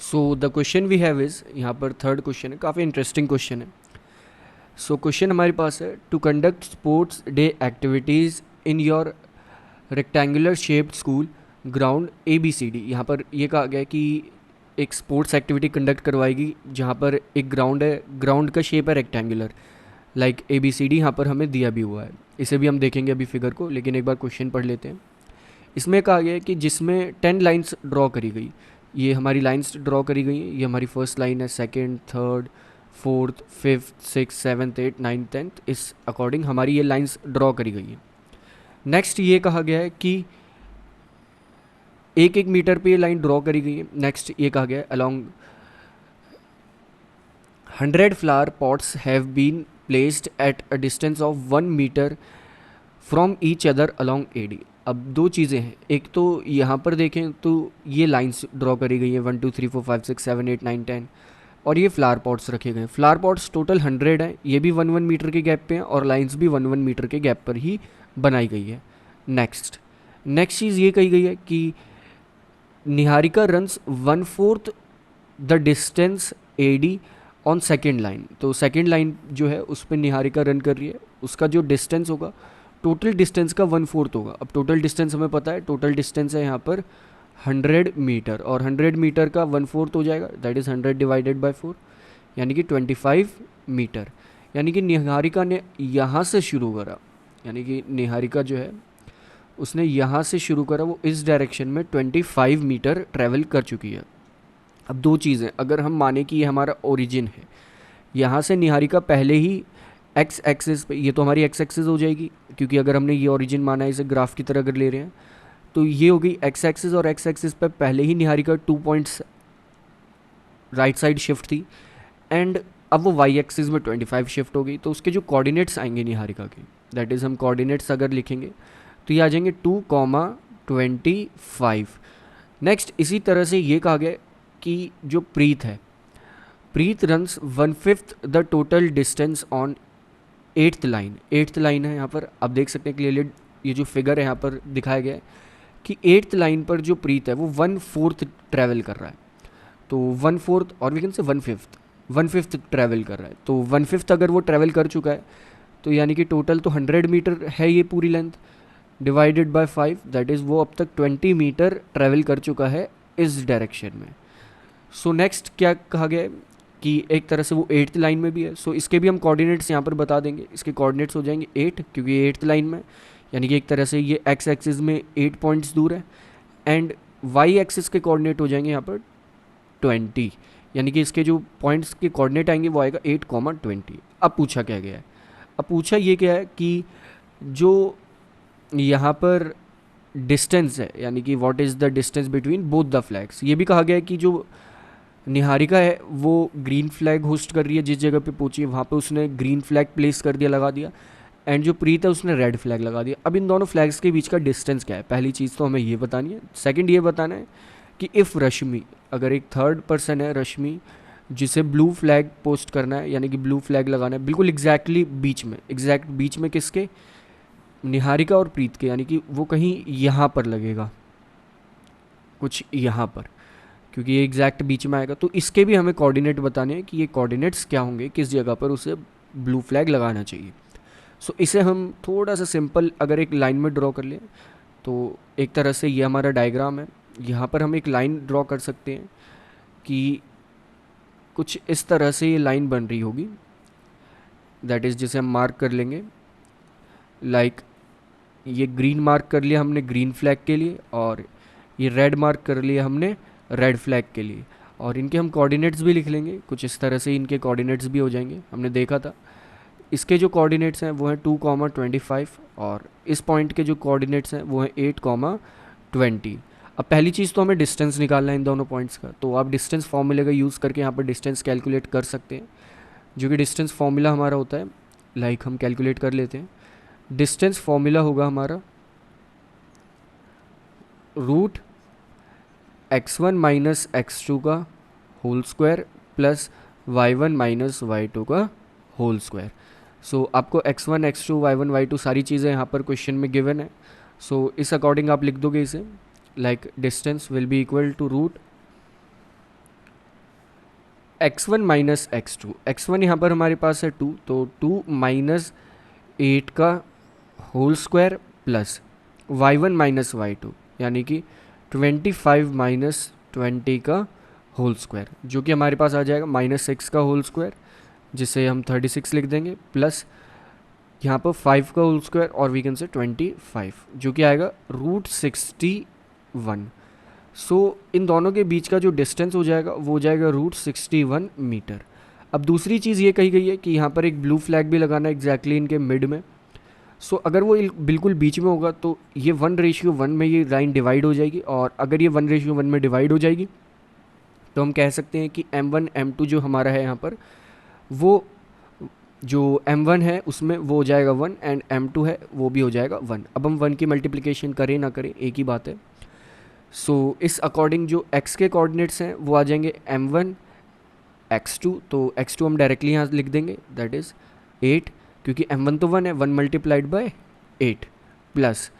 So the question we have is, यहाँ पर third question है, काफ़ी इंटरेस्टिंग क्वेश्चन है। सो क्वेश्चन हमारे पास है, to conduct sports day activities in your rectangular shaped school ground ABCD। यहाँ पर ये कहा गया है कि एक स्पोर्ट्स एक्टिविटी कंडक्ट करवाएगी जहाँ पर एक ग्राउंड है, ग्राउंड का शेप है रेक्टेंगुलर, लाइक ABCD यहाँ पर हमें दिया भी हुआ है। इसे भी हम देखेंगे अभी फिगर को, लेकिन एक बार क्वेश्चन पढ़ लेते हैं। इसमें कहा गया है कि जिसमें 10 लाइंस ड्रॉ करी गई, ये हमारी लाइंस ड्रॉ करी गई हैं, ये हमारी फर्स्ट लाइन है, second, third, fourth, fifth, six, seventh, eight, ninth, tenth, इस अकॉर्डिंग हमारी ये लाइंस ड्रॉ करी गई हैं। नेक्स्ट ये कहा गया है कि एक एक मीटर पे ये लाइन ड्रॉ करी गई है। नेक्स्ट ये कहा गया है, along 100 flower pots have been placed at a distance of 1 metre from each other along AD। अब दो चीज़ें हैं, एक तो यहाँ पर देखें तो ये लाइंस ड्रॉ करी गई हैं 1 2 3 4 5 6 7 8 9 10, और ये फ्लावर पॉट्स रखे गए हैं। फ्लावर पॉट्स टोटल 100 हैं, ये भी 1 1 मीटर के गैप पे हैं और लाइंस भी 1 1 मीटर के गैप पर ही बनाई गई है। नेक्स्ट नेक्स्ट चीज़ ये कही गई है कि Niharika runs 1/4 the distance AD on second line. तो सेकेंड लाइन जो है उस पर निहारिका रन कर रही है, उसका जो डिस्टेंस होगा टोटल डिस्टेंस का 1/4 होगा। अब टोटल डिस्टेंस हमें पता है, टोटल डिस्टेंस है यहाँ पर 100 मीटर, और 100 मीटर का 1/4 हो जाएगा, दैट इज़ 100 डिवाइडेड बाय 4, यानी कि 25 मीटर। यानी कि निहारिका ने यहाँ से शुरू करा, यानी कि निहारिका जो है उसने यहाँ से शुरू करा, वो इस डायरेक्शन में 25 मीटर ट्रैवल कर चुकी है। अब दो चीज़ें, अगर हम माने कि ये हमारा ओरिजिन है, यहाँ से निहारिका पहले ही एक्स एक्सिस पे, ये तो हमारी एक्स एक्सिस हो जाएगी क्योंकि अगर हमने ये ओरिजिन माना है, इसे ग्राफ की तरह अगर ले रहे हैं तो ये हो गई एक्स एक्सिस, और एक्स एक्सिस पे पहले ही Niharika 2 points right side shift थी, एंड अब वो वाई एक्सिस में 25 शिफ्ट हो गई। तो उसके जो कोऑर्डिनेट्स आएंगे निहारिका के, दैट इज़ हम कोऑर्डिनेट्स अगर लिखेंगे तो ये आ जाएंगे 2,25। नेक्स्ट इसी तरह से ये कहा गया कि जो प्रीत है, Preet runs 1/5 the total distance on 8th line. 8th line है यहाँ पर, आप देख सकते हैं क्लियरली, ये जो फिगर है यहाँ पर दिखाया गया है कि 8th लाइन पर जो प्रीत है वो 1/4 ट्रैवल कर रहा है। तो 1/4 और वी कैन से 1/5 ट्रैवल कर रहा है। तो 1/5 अगर वो ट्रैवल कर चुका है तो यानी कि टोटल तो 100 मीटर है ये पूरी length, divided by 5, that is वो अब तक 20 मीटर ट्रैवल कर चुका है इस डायरेक्शन में। सो नेक्स्ट क्या कहा गया है कि एक तरह से वो 8th लाइन में भी है, सो इसके भी हम कोऑर्डिनेट्स यहाँ पर बता देंगे। इसके कोऑर्डिनेट्स हो जाएंगे 8, क्योंकि ये 8th लाइन में, यानी कि एक तरह से ये एक्स एक्सिस में 8 पॉइंट्स दूर है, एंड वाई एक्सिस के कोऑर्डिनेट हो जाएंगे यहाँ पर 20, यानी कि इसके जो पॉइंट्स के कोऑर्डिनेट आएंगे वो आएगा 8,20। अब पूछा क्या गया है, अब पूछा ये क्या है कि जो यहाँ पर डिस्टेंस है, यानी कि what is the distance between both the flags. ये भी कहा गया है कि जो निहारिका है वो ग्रीन फ्लैग होस्ट कर रही है, जिस जगह पे पहुंची है वहाँ पे उसने ग्रीन फ्लैग प्लेस कर दिया, लगा दिया, एंड जो प्रीत है उसने रेड फ्लैग लगा दिया। अब इन दोनों फ्लैग्स के बीच का डिस्टेंस क्या है, पहली चीज़ तो हमें ये बतानी है। सेकंड ये बताना है कि इफ़ रश्मि, अगर एक थर्ड पर्सन है रश्मि जिसे ब्लू फ्लैग पोस्ट करना है, यानी कि ब्लू फ्लैग लगाना है बिल्कुल एग्जैक्टली बीच में, एग्जैक्ट बीच में किसके, निहारिका और प्रीत के, यानी कि वो कहीं यहाँ पर लगेगा, कुछ यहाँ पर, क्योंकि ये एग्जैक्ट बीच में आएगा। तो इसके भी हमें कोऑर्डिनेट बताने हैं कि ये कोऑर्डिनेट्स क्या होंगे, किस जगह पर उसे ब्लू फ्लैग लगाना चाहिए। सो इसे हम थोड़ा सा सिंपल अगर एक लाइन में ड्रॉ कर लें तो एक तरह से ये हमारा डायग्राम है। यहाँ पर हम एक लाइन ड्रॉ कर सकते हैं कि कुछ इस तरह से ये लाइन बन रही होगी, दैट इज़ जिसे हम मार्क कर लेंगे, लाइक ये ग्रीन मार्क कर लिया हमने ग्रीन फ्लैग के लिए, और ये रेड मार्क कर लिया हमने रेड फ्लैग के लिए, और इनके हम कोऑर्डिनेट्स भी लिख लेंगे, कुछ इस तरह से इनके कोऑर्डिनेट्स भी हो जाएंगे। हमने देखा था इसके जो कोऑर्डिनेट्स हैं वो हैं 2,25, और इस पॉइंट के जो कोऑर्डिनेट्स हैं वो हैं 8,20। अब पहली चीज़ तो हमें डिस्टेंस निकालना है इन दोनों पॉइंट्स का, तो आप डिस्टेंस फॉर्मूले का यूज़ करके यहाँ पर डिस्टेंस कैलकुलेट कर सकते हैं, जो कि डिस्टेंस फॉर्मूला हमारा होता है, लाइक हम कैलकुलेट कर लेते हैं। डिस्टेंस फॉर्मूला होगा हमारा रूट x1 माइनस x2 का whole square plus y1 minus y2 का होल स्क्वायर। सो आपको x1 x2 y1 y2 सारी चीज़ें यहाँ पर क्वेश्चन में गिवन है। सो इस अकॉर्डिंग आप लिख दोगे इसे, like distance will be equal to root x1 minus x2, x1 यहाँ पर हमारे पास है 2, तो 2 माइनस 8 का whole square plus y1 minus y2 यानी कि 25 माइनस 20 का होल स्क्वायर, जो कि हमारे पास आ जाएगा माइनस 6 का होल स्क्वायर, जिसे हम 36 लिख देंगे, प्लस यहाँ पर 5 का होल स्क्वायर और वी कैन से 25, जो कि आएगा √61। सो इन दोनों के बीच का जो डिस्टेंस हो जाएगा वो हो जाएगा √61 मीटर। अब दूसरी चीज़ ये कही गई है कि यहाँ पर एक ब्लू फ्लैग भी लगाना एग्जैक्टली इनके मिड में। सो अगर वो बिल्कुल बीच में होगा तो ये 1:1 में ये लाइन डिवाइड हो जाएगी, और अगर ये 1:1 में डिवाइड हो जाएगी तो हम कह सकते हैं कि M1 M2 जो हमारा है यहाँ पर, वो जो M1 है उसमें वो हो जाएगा 1 एंड M2 है वो भी हो जाएगा 1। अब हम 1 की मल्टीप्लिकेशन करें ना करें एक ही बात है। सो इस अकॉर्डिंग जो x के कोऑर्डिनेट्स हैं वो आ जाएंगे M1 x2, तो x2 हम डायरेक्टली यहाँ लिख देंगे, दैट इज़ 8, क्योंकि M1 तो 1 है, 1 multiplied by 8, plus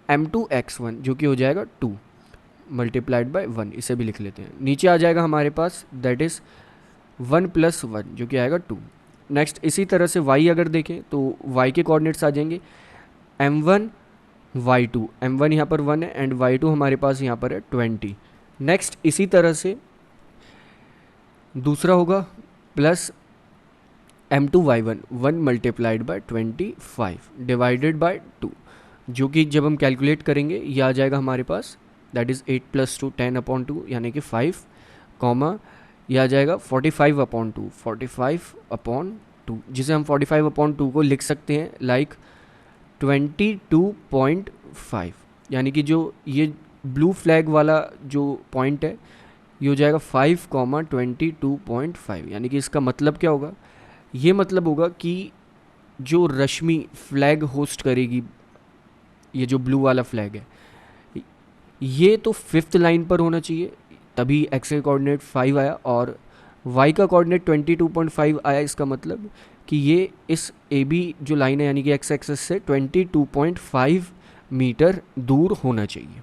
M2 x1 जो कि हो जाएगा 2 मल्टीप्लाइड बाय 1, इसे भी लिख लेते हैं। नीचे आ जाएगा हमारे पास दैट इज़ 1 + 1 जो कि आएगा 2। नेक्स्ट इसी तरह से y अगर देखें तो y के कोऑर्डिनेट्स आ जाएंगे M1 y2, M1 यहाँ पर 1 है एंड y2 हमारे पास यहाँ पर है 20। नेक्स्ट इसी तरह से दूसरा होगा plus M2 y1, 1 multiplied by 25 divided by 2, जो कि जब हम कैलकुलेट करेंगे ये आ जाएगा हमारे पास दैट इज़ 8 + 2 10/2 यानी कि 5, कॉमा ये आ जाएगा 45/2, 45/2, जिसे हम 45/2 को लिख सकते हैं लाइक 22.5, यानी कि जो ये ब्लू फ्लैग वाला जो पॉइंट है ये हो जाएगा 5,22.5, यानी कि इसका मतलब क्या होगा, ये मतलब होगा कि जो रश्मि फ्लैग होस्ट करेगी, ये जो ब्लू वाला फ्लैग है ये तो 5th लाइन पर होना चाहिए, तभी x का कोऑर्डिनेट 5 आया और y का कोऑर्डिनेट 22.5 आया। इसका मतलब कि ये इस AB जो लाइन है यानी कि x एक्सिस से 22.5 मीटर दूर होना चाहिए।